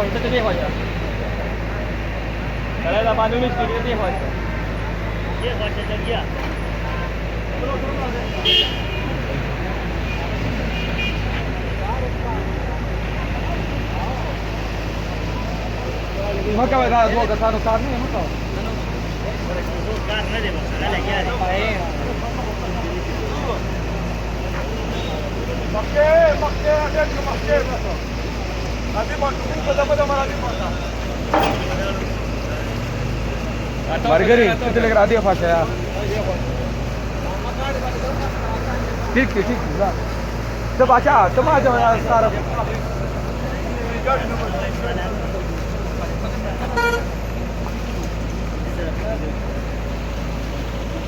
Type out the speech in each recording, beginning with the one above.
इथं ते व्हायचं करायला बांधूनच तिकडे ते व्हायचं maka vai dar boca tá no carro mesmo então o carro não é de você olha aqui aí Margari, किती लेकर आधी फास है ठीक जा सब अच्छा तुम आ जाओ यार सारा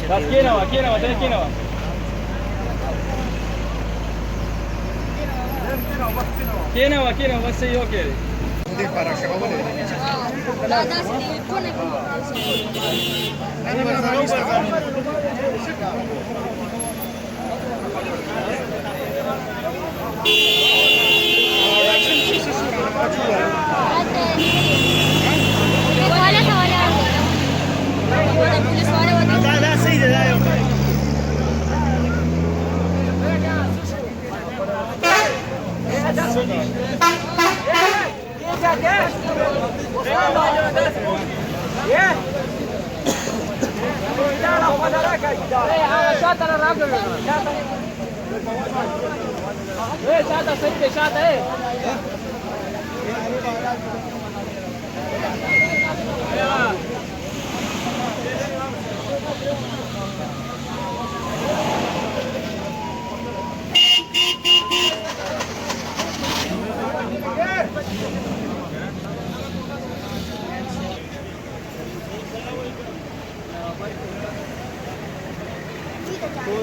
बस के ना बस सही हो के para acabou de